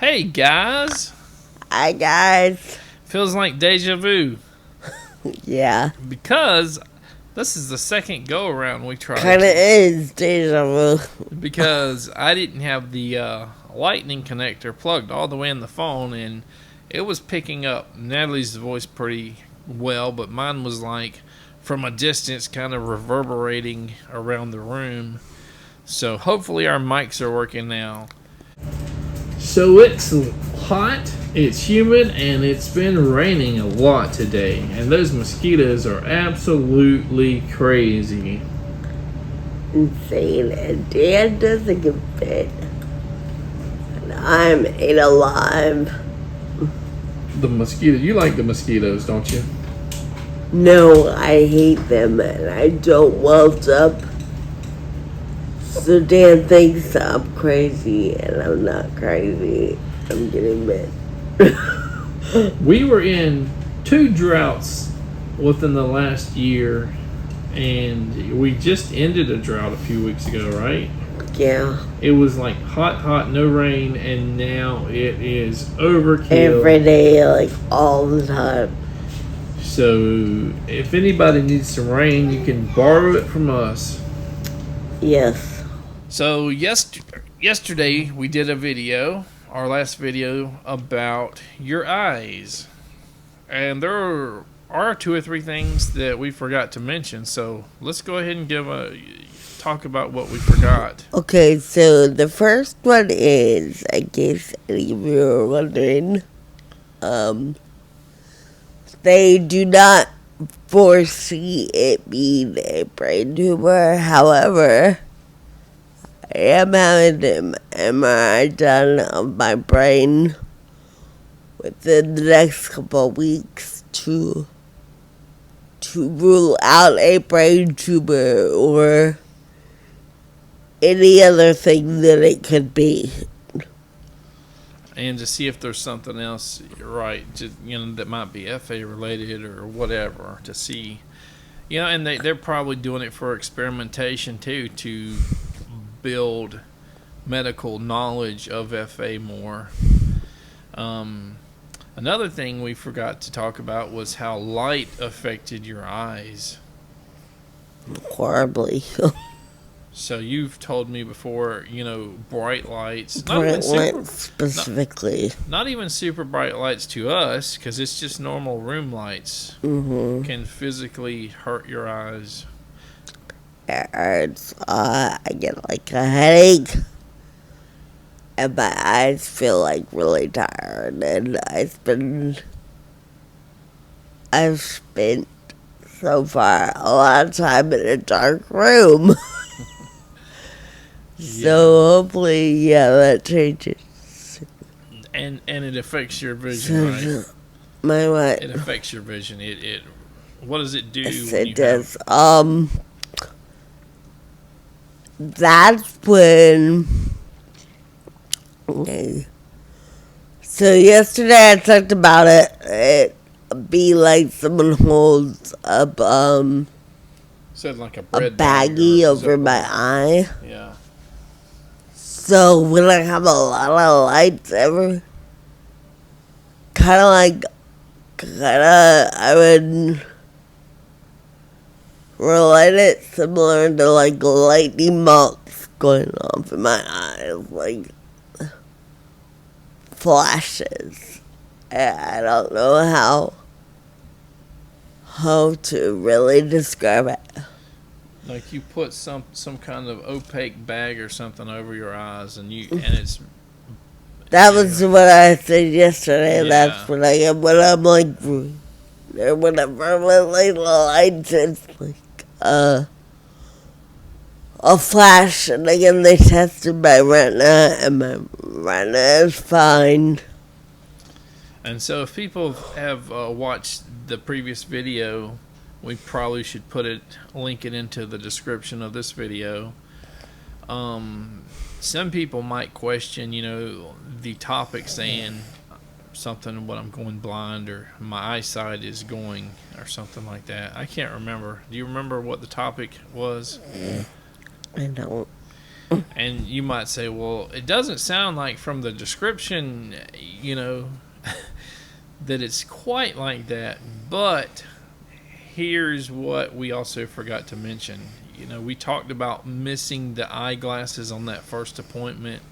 Hey guys! Hi guys. Feels like deja vu Yeah, because this is the second go around we tried. kinda is deja vu. Because I didn't have the lightning connector plugged all the way in the phone, and it was picking up Natalie's voice pretty well, but mine was like from a distance kind of reverberating around the room. So hopefully our mics are working now. So it's hot, it's humid, and it's been raining a lot today. And those mosquitoes are absolutely crazy. Insane. And Dan doesn't get fit. And I'm ate alive. The mosquito, you like the mosquitoes, don't you? No, I hate them and I don't welt up. So Dan thinks I'm crazy and I'm not crazy. I'm getting bit. We were in 2 droughts within the last year, and we just ended a drought a few weeks ago, right? Yeah. It was like hot, no rain, and now it is overkill. Every day, like all the time. So if anybody needs some rain, you can borrow it from us. Yes. So yesterday we did a video, our last video, about your eyes. And there are 2 or 3 things that we forgot to mention. So let's go ahead and talk about what we forgot. Okay, so the first one is, I guess any of you are wondering, they do not foresee it being a brain tumor. However, I am having an MRI done of my brain within the next couple of weeks to rule out a brain tumor or any other thing that it could be. And to see if there's something else, right, that might be FA related or whatever, to see. And they're probably doing it for experimentation too, to build medical knowledge of FA more. Another thing we forgot to talk about was how light affected your eyes. Horribly. So you've told me before, bright lights. Bright lights specifically. Not even super bright lights to us, because it's just normal room lights. Mm-hmm. Can physically hurt your eyes. It hurts. I get like a headache. And my eyes feel like really tired. And I've spent so far a lot of time in a dark room. So hopefully, that changes. And it affects your vision, right? My what? It affects your vision. It what does it do? Yes, it does. That's when. Okay. So yesterday I talked about it. It be like someone holds up said like a baggie over my eye. Yeah. So when I have a lot of lights I would relate it similar to like lightning bolts going off in my eyes, like flashes. I don't know how to really describe it. Like you put some kind of opaque bag or something over your eyes, and it's. That was what I said yesterday. Yeah. That's what I am when I'm like, whenever like lights, it's like a flash. And again, they tested my retina, and my retina is fine. And so, if people have watched the previous video, we probably should link it into the description of this video. Some people might question, the topic saying something, what I'm going blind or my eyesight is going or something like that. I can't remember. Do you remember what the topic was? I don't. And you might say, well, it doesn't sound like from the description, that it's quite like that. But here's what we also forgot to mention. We talked about missing the eyeglasses on that first appointment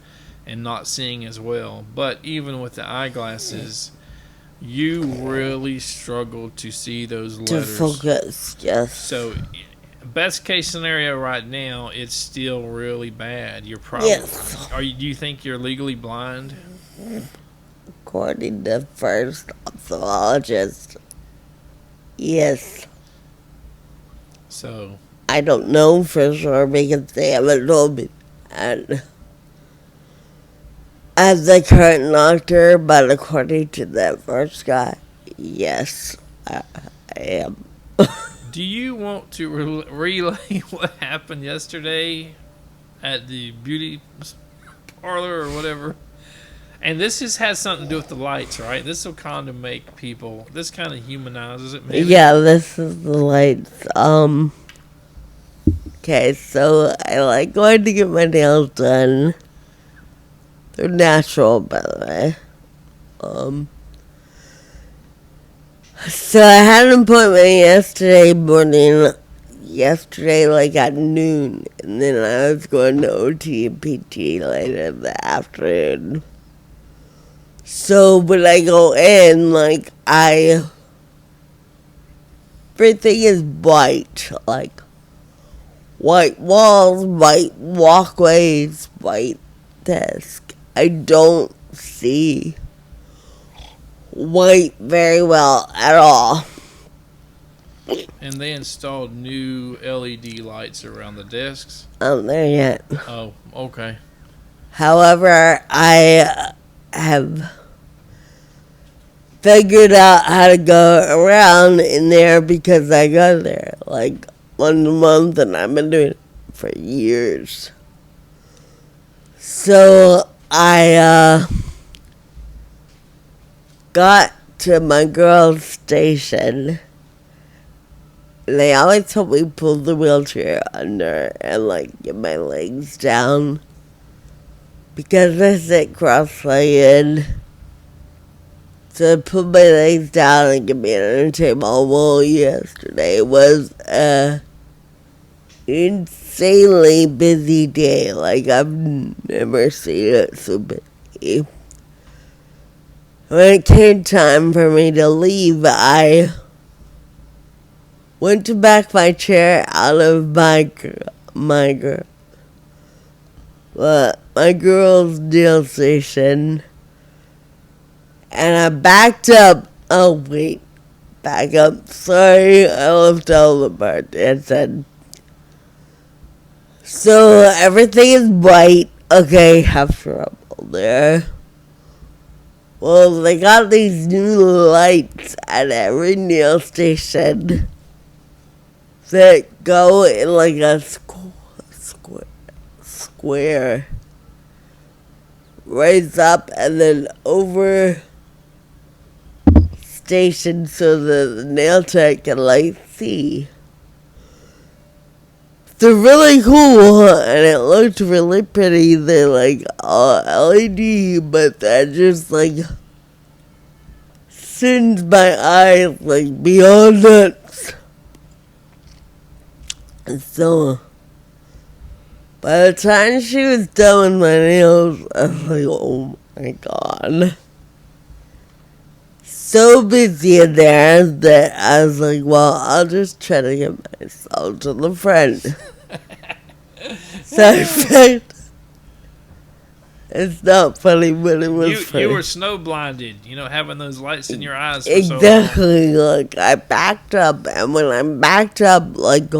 and not seeing as well. But even with the eyeglasses, you really struggled to see those To letters. focus, yes. So, best case scenario right now, it's still really bad. You're probably. Yes. Do you think you're legally blind? According to first ophthalmologist, yes. So, I don't know for sure because they haven't told me that as the current doctor, but according to that first guy, yes, I am. do you want to relay what happened yesterday at the beauty parlor or whatever? And this has something to do with the lights, right? This will kind of make people. This kind of humanizes it, maybe. Yeah, this is the lights. Okay, so I like going to get my nails done. They're natural, by the way. So I had an appointment yesterday morning. Yesterday, like at noon, and then I was going to OT and PT later in the afternoon. So when I go in, like everything is white, like white walls, white walkways, white desk. I don't see white very well at all. And they installed new LED lights around the desks. I'm there yet. Oh, okay. However, I have figured out how to go around in there because I go there like once a month and I've been doing it for years. So I got to my girls' station. They always told me pull the wheelchair under and like get my legs down because I sit cross-legged. So I put my legs down and get me under the table. Well, yesterday was a insanely busy day. Like I've never seen it so busy. When it came time for me to leave, I went to back my chair out of my girl's deal station, and I backed up. Oh wait, back up. Sorry, I left all the part I said. So everything is white. Okay, have trouble there. Well, they got these new lights at every nail station that go in like a square, raise up and then over station so the nail tech can like see. They're really cool and it looked really pretty. They're like all LED, but that just like sends my eyes like beyond nuts. So by the time she was done with my nails, I was like, oh my god. So busy in there that I was like, well, I'll just try to get myself to the front. So I fact, it's not funny, but it was funny. You were snow blinded, having those lights in your eyes for so long. Exactly. Like, I backed up, and when I backed up, like,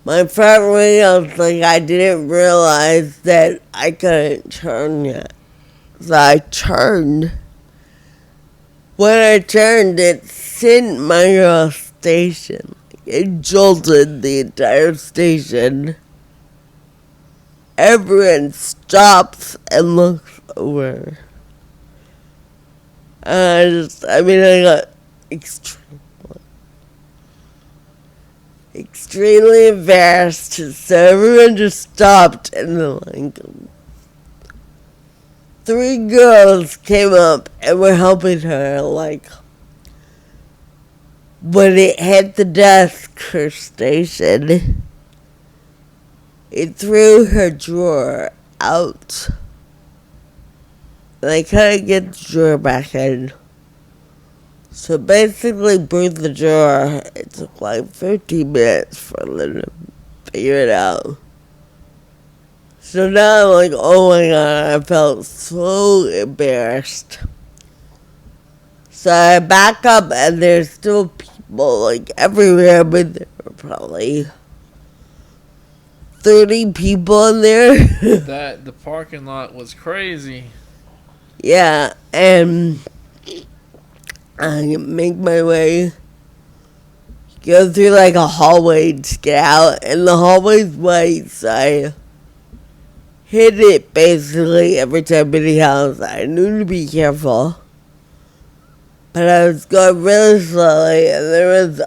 my front wheels, like, I didn't realize that I couldn't turn yet. So I turned. When I turned, it sent my girl's station. It jolted the entire station. Everyone stops and looks over. I got extreme. extremely embarrassed, so everyone just stopped, and then, like, 3 girls came up and were helping her, like, when it hit the desk, her station, it threw her drawer out. They couldn't get the drawer back in. So basically, broke the drawer. It took like 15 minutes for them to figure it out. So now I'm like, oh my god, I felt so embarrassed. So I back up and there's still people like everywhere, but there were probably 30 people in there. The parking lot was crazy. Yeah, and I make my way, go through like a hallway to get out, and the hallway's wide, so I hit it basically every time anyhow. I knew to be careful, but I was going really slowly, and there was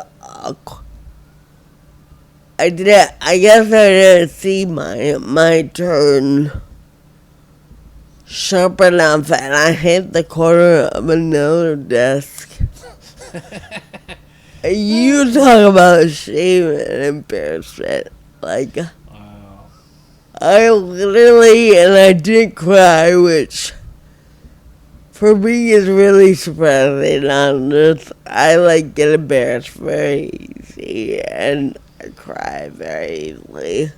I guess I didn't see my turn sharp enough, and I hit the corner of another desk. You talk about shame and embarrassment. Like, Wow. I literally, and I didn't cry, which for me is really surprising. Honest, I like get embarrassed very easy, and I cry very easily.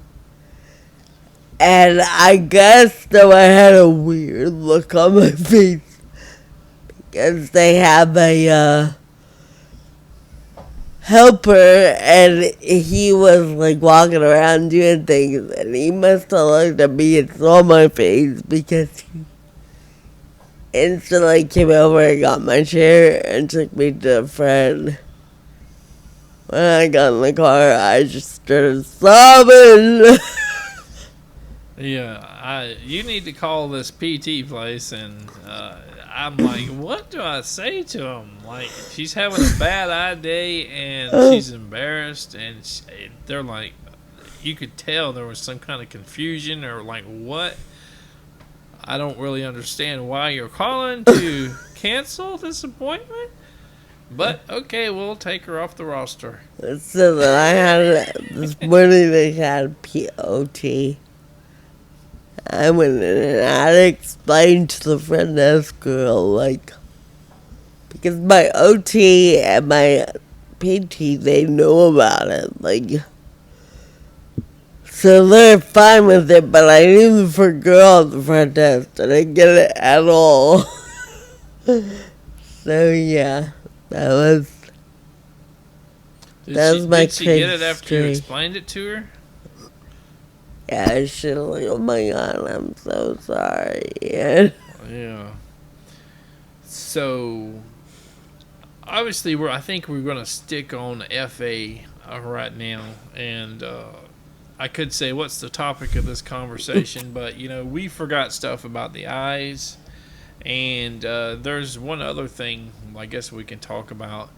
And I guess though I had a weird look on my face because they have a helper, and he was like walking around doing things, and he must have looked at me and saw my face because he instantly came over and got my chair and took me to a friend. When I got in the car, I just started sobbing. Yeah, you need to call this PT place, and I'm like, what do I say to him? Like, she's having a bad day, and she's embarrassed, and they're like, you could tell there was some kind of confusion, or like, what? I don't really understand why you're calling to cancel this appointment, but okay, we'll take her off the roster. So then I had this morning they had POT. I went in and I explained to the front desk girl, like, because my OT and my PT, they know about it, like, so they're fine with it, but I knew the front girl at the front desk, I didn't get it at all. So yeah, that was my Did she get it after you explained it to her? Yeah, I should have like, oh my god, I'm so sorry. Yeah. So, obviously, I think we're going to stick on FA right now. And I could say, what's the topic of this conversation? But, we forgot stuff about the eyes. And there's one other thing I guess we can talk about.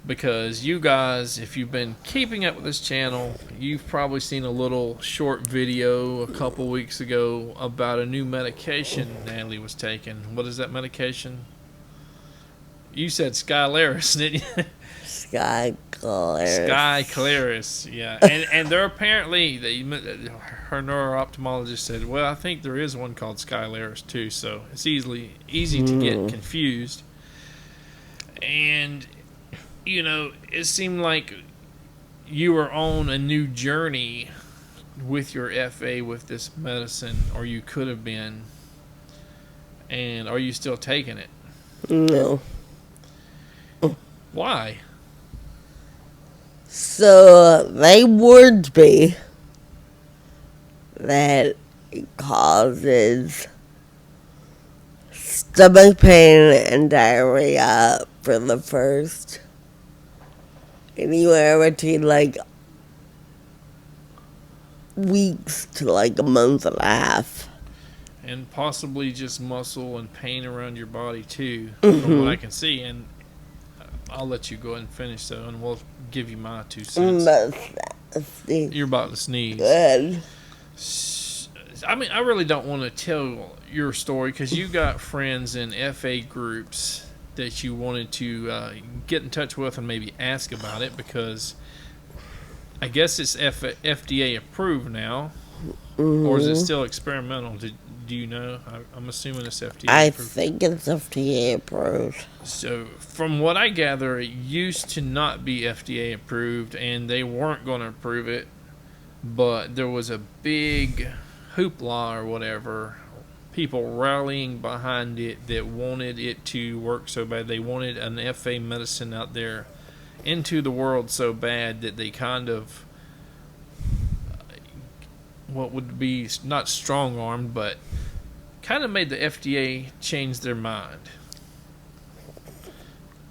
Because you guys, if you've been keeping up with this channel, you've probably seen a little short video a couple weeks ago about a new medication Natalie was taking. What is that medication? You said Skyclarys, didn't you? Skyclarys. Skyclarys, yeah. And they're apparently, her neuro-ophthalmologist said, well, I think there is one called Skyclarys too, so it's easy to get confused. And it seemed like you were on a new journey with your FA with this medicine, or you could have been. And are you still taking it? No. Why? So they warned me that it causes stomach pain and diarrhea for the first anywhere between like weeks to like a month and a half. And possibly just muscle and pain around your body too, from what I can see. And I'll let you go ahead and finish though, and we'll give you my 2 cents. You're about to sneeze. Good. I mean, I really don't want to tell your story because you got friends in FA groups that you wanted to get in touch with and maybe ask about it, because I guess it's FDA approved now, or is it still experimental? Do you know? I'm assuming it's FDA I approved. think it's FDA approved. So, from what I gather, it used to not be FDA approved, and they weren't going to approve it, but there was a big hoopla or whatever, people rallying behind it that wanted it to work so bad. They wanted an FA medicine out there into the world so bad that they kind of, what would be not strong-armed, but kind of made the FDA change their mind.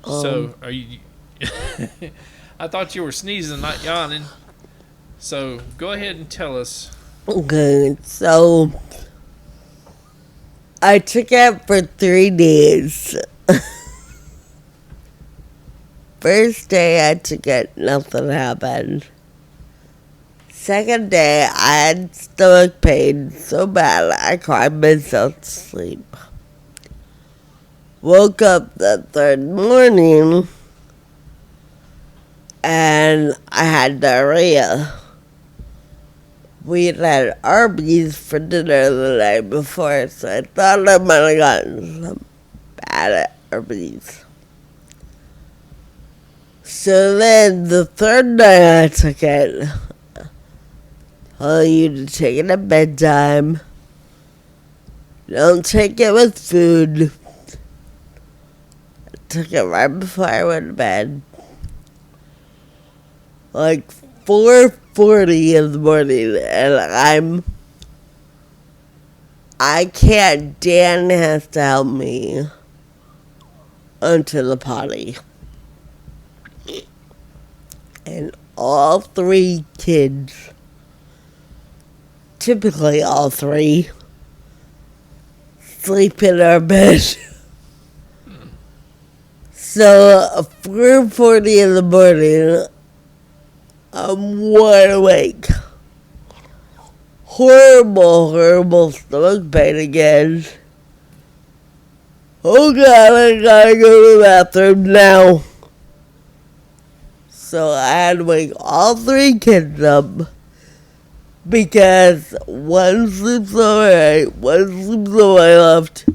So, are you... I thought you were sneezing, not yawning. So, go ahead and tell us. Okay, so I took it for 3 days. First day I took it, nothing happened. Second day, I had stomach pain so bad I cried myself to sleep. Woke up the third morning and I had diarrhea. We had Arby's for dinner the night before, so I thought I might have gotten some bad Arby's. So then the third night I took it, tell you to take it at bedtime. Don't take it with food. I took it right before I went to bed. Like 4:40 in the morning, and I can't. Dan has to help me onto the potty. And all 3 kids, typically all 3, sleep in our bed. So, 4:40 in the morning, I'm wide awake. Horrible stomach pain again. Oh God, I gotta go to the bathroom now. So I had to wake all 3 kids up, because one sleeps on my right, one sleeps on my left.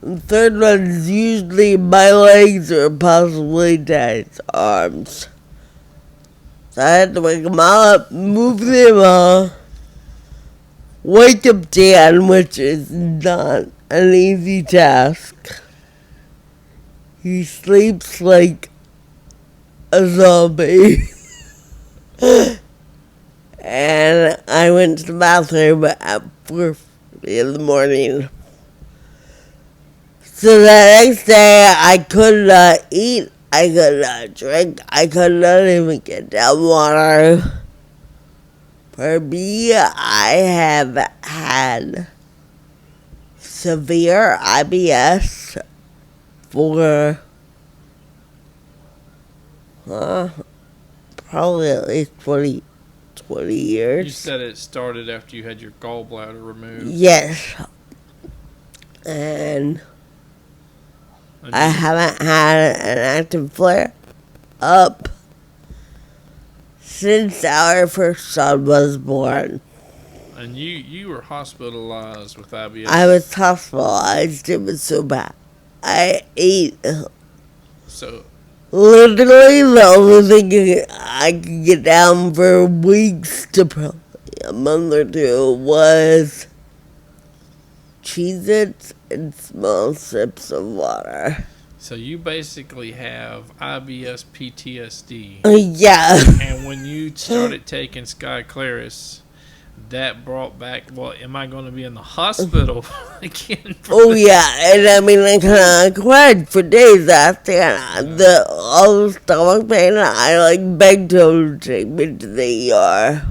The third one's usually my legs or possibly Dad's arms. So I had to wake them all up, move them all, wake up Dan, which is not an easy task. He sleeps like a zombie. And I went to the bathroom at 4:40 in the morning. So the next day I could not eat, I could not drink, I could not even get down water. For me, I have had severe IBS for probably at least 20 years. You said it started after you had your gallbladder removed. Yes. And I haven't had an active flare up since our first son was born. And you were hospitalized with IBS. I was hospitalized. It was so bad. I ate. So Literally, the only thing I could get down for weeks to probably a month or 2 was Cheez-Its and small sips of water. So you basically have IBS PTSD. Yeah. And when you started taking Skyclarys, that brought back, well, am I going to be in the hospital again? Oh, yeah. And I mean, I cried for days after all the stomach pain. I, begged him to take me to the ER.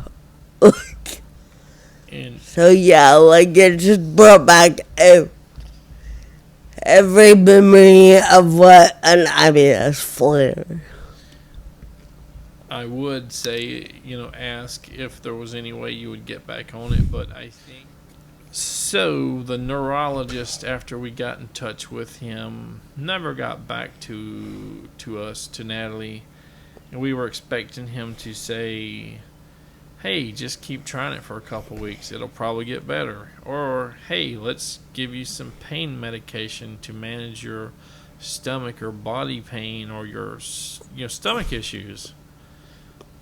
And So, yeah, it just brought back every memory of what an IBS flare. I would say, ask if there was any way you would get back on it, but I think. So, the neurologist, after we got in touch with him, never got back to us, to Natalie, and we were expecting him to say, hey, just keep trying it for a couple weeks, it'll probably get better. Or, hey, let's give you some pain medication to manage your stomach or body pain or your stomach issues.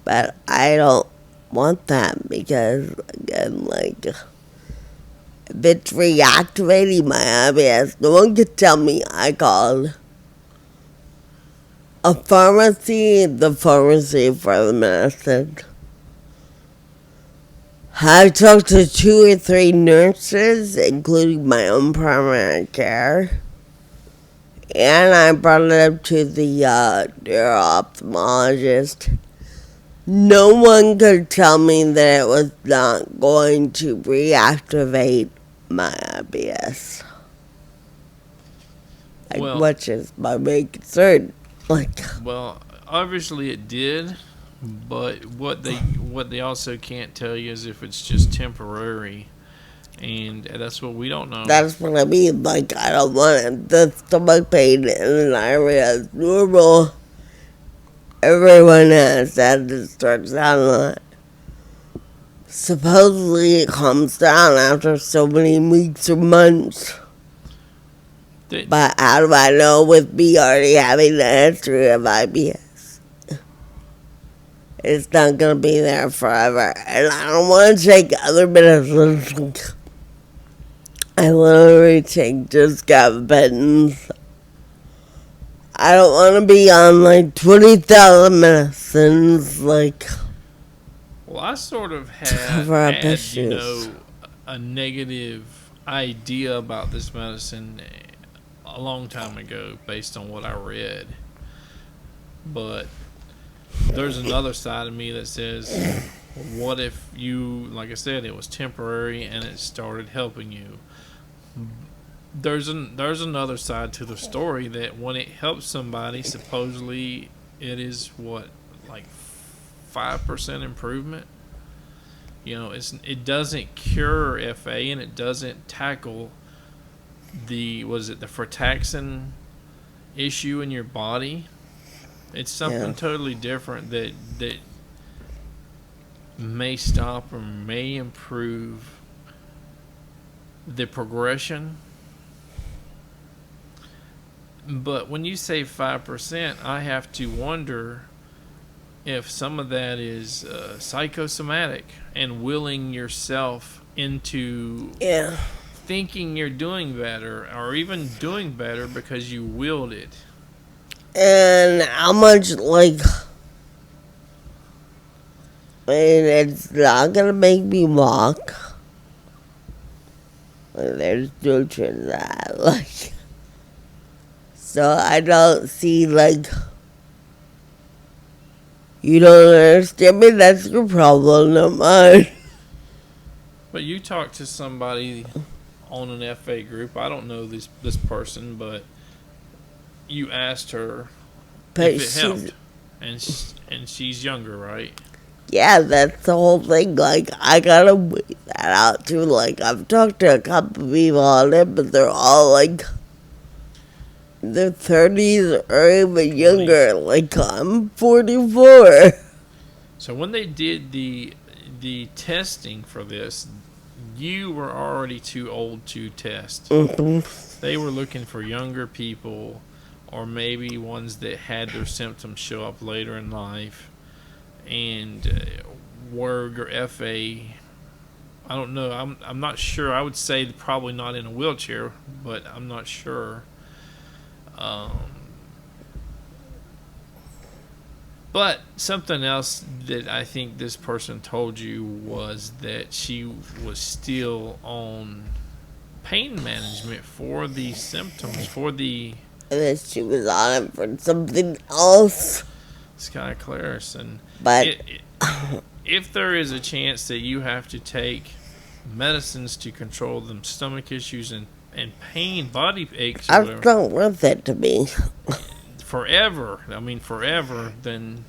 But I don't want that because, again, like, if it's reactivating my IBS, no one can tell me. I called a pharmacy, the pharmacy for the medicine. I talked to 2 or 3 nurses, including my own primary care. And I brought it up to the neuro-ophthalmologist. No one could tell me that it was not going to reactivate my IBS. Which is my main concern. Well, obviously it did, but what they also can't tell you is if it's just temporary, and that's what we don't know. That's what I mean. I don't want the stomach pain and an IBS is normal. Everyone has that. It starts out a lot. Supposedly it calms down after so many weeks or months. But how do I know with me already having the history of IBS? It's not going to be there forever. And I don't want to take other medicines. I literally take just gabapentins. I don't want to be on 20,000 medicines. Well, I sort of had a negative idea about this medicine a long time ago based on what I read. But there's another side of me that says, what if like I said, it was temporary and it started helping you? There's another side to the story that when it helps somebody, supposedly it is 5% improvement. It doesn't cure FA and it doesn't tackle the frataxin issue in your body. It's something totally different that may stop or may improve the progression. But when you say 5%, I have to wonder if some of that is psychosomatic and willing yourself into thinking you're doing better or even doing better because you willed it. And how much, it's not going to make me walk. There's no truth to that. So I don't see, you don't understand me, that's your problem, not mine. But you talked to somebody on an FA group. I don't know this person, but you asked her if it helped. And she's younger, right? Yeah, that's the whole thing. I gotta weigh that out, too. I've talked to a couple people on it, but they're all, their 30s or even younger. I'm 44. So when they did the testing for this, you were already too old to test. Mm-hmm. They were looking for younger people or maybe ones that had their symptoms show up later in life. And were your FA, I don't know, I'm not sure. I would say probably not in a wheelchair, but I'm not sure. But something else that I think this person told you was that she was still on pain management for the symptoms, for the... And then she was on it for something else. Skyclarys. But if there is a chance that you have to take medicines to control the stomach issues and and pain, body aches, or I whatever, don't want that to be. forever. I mean, forever. Then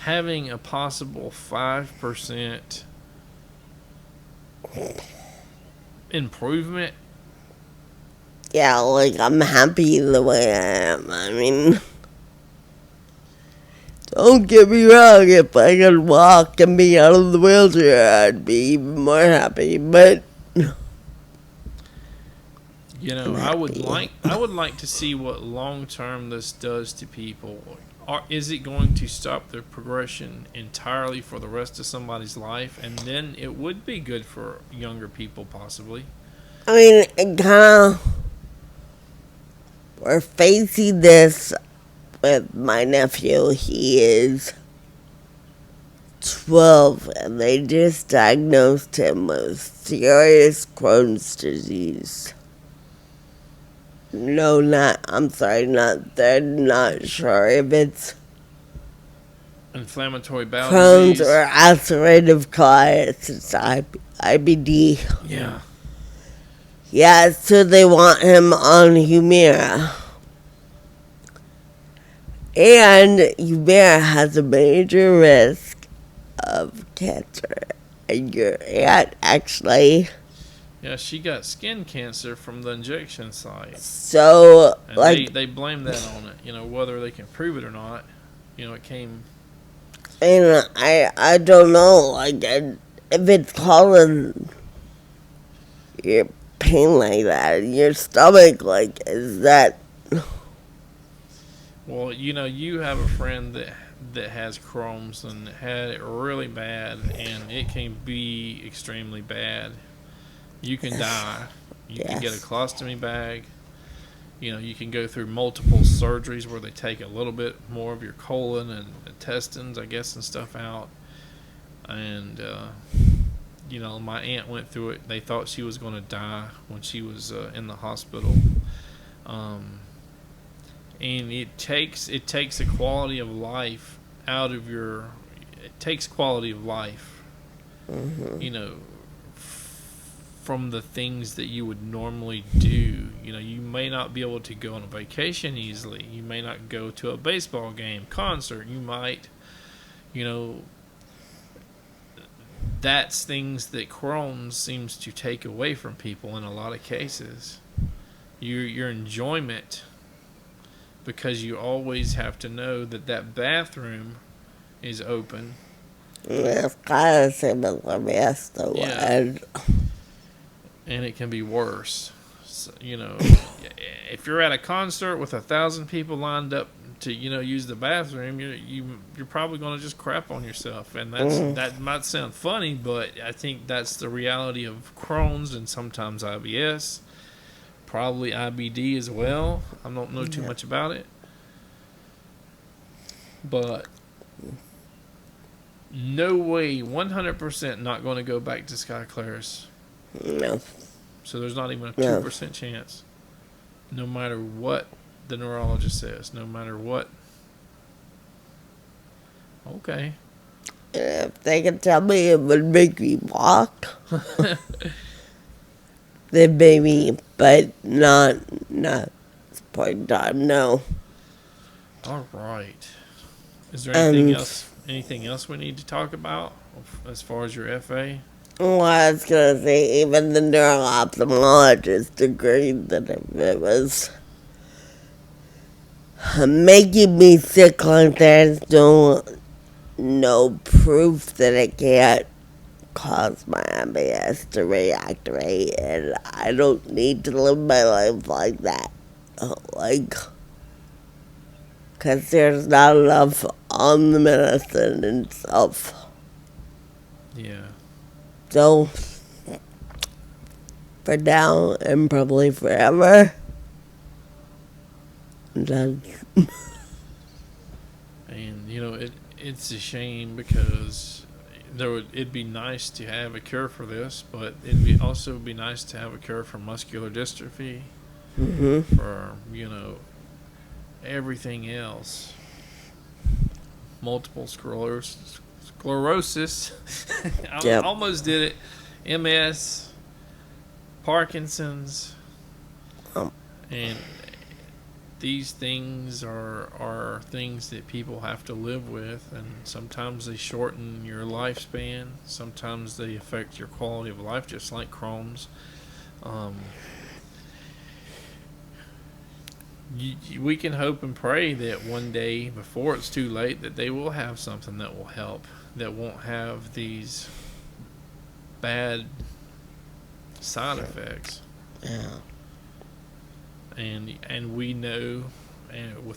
having a possible 5% improvement. Yeah, like, I'm happy the way I am. I mean, don't get me wrong, if I could walk and be out of the wheelchair, I'd be even more happy, but You know, I'm I would happy. like to see what long term this does to people. Is it going to stop their progression entirely for the rest of somebody's life? And then it would be good for younger people, possibly. I mean, it kind of, we're facing this with my nephew. He is 12, and they just diagnosed him with serious Crohn's disease. No, I'm sorry, they're not sure if it's Inflammatory bowel Crohn's disease. or ulcerative colitis. It's IBD. Yeah. Yeah, so they want him on Humira. And Humira has a major risk of cancer. And your aunt actually. Yeah, she got skin cancer from the injection site. So, And like, they blame that on it. You know, whether they can prove it or not. You know, it came. and I don't know, like, if it's causing your pain like that in your stomach, like, is that. Well, you know, you have a friend that has Crohn's and had it really bad, and it can be extremely bad. You can die. You can get a Yes. colostomy bag. You know, you can go through multiple surgeries where they take a little bit more of your colon and intestines, I guess, and stuff out. And, you know, my aunt went through it. They thought she was going to die when she was in the hospital. And it takes a quality of life out of your. It takes quality of life, you know, from the things that you would normally do. You know, you may not be able to go on a vacation easily. You may not go to a baseball game, concert. You might, you know, that's things that Crohn's seems to take away from people in a lot of cases. Your enjoyment, because you always have to know that bathroom is open. It's kind of similar, yes, to Yeah. what. And it can be worse. So, you know, if you're at a concert with 1,000 people lined up to, you know, use the bathroom, you're probably going to just crap on yourself, and that might sound funny, but I think that's the reality of Crohn's and sometimes IBS, probably IBD as well. I don't know too much about it, but no way, 100% not going to go back to Skyclarys. No. So there's not even a No. 2% chance. No matter what the neurologist says, no matter what. Okay. If they could tell me it would make me walk, then maybe, but not this point in time, no. All right. Is there anything else? Anything else we need to talk about as far as your FA? Well, I was gonna say, even the neuro-ophthalmologist agreed that if it was making me sick like there's no proof that it can't cause my MAS to reactivate, and I don't need to live my life like that. Like, because there's not enough on the medicine itself. Yeah. So, for now and probably forever, that's. And you know, it's a shame because it'd be nice to have a cure for this, but it'd also be nice to have a cure for muscular dystrophy, for, you know, everything else. Multiple sclerosis. I Yep. almost did it. MS, Parkinson's, And these things are things that people have to live with, and sometimes they shorten your lifespan. Sometimes they affect your quality of life, just like Crohn's. We can hope and pray that one day, before it's too late, that they will have something that will help, that won't have these bad side effects. Yeah. And we know, and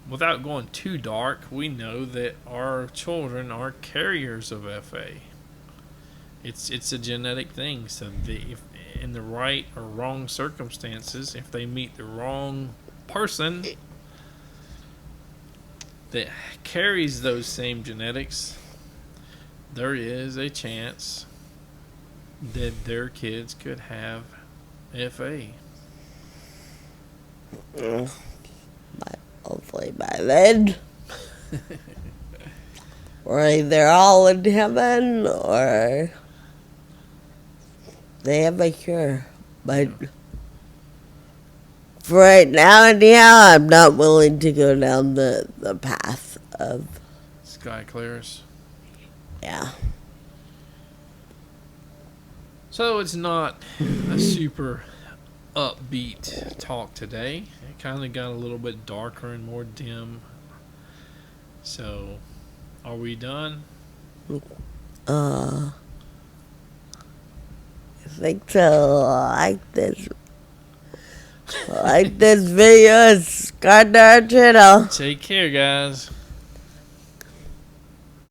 without going too dark, we know that our children are carriers of FA. It's a genetic thing. So if in the right or wrong circumstances, if they meet the wrong person that carries those same genetics, there is a chance that their kids could have FA. But hopefully by then, we're either all in heaven or they have a cure. But for right now, anyhow, I'm not willing to go down the path of Skyclarys. Yeah. So it's not a super upbeat talk today. It kind of got a little bit darker and more dim. So, are we done? I think so. Like this video, subscribe to our channel. Take care, guys.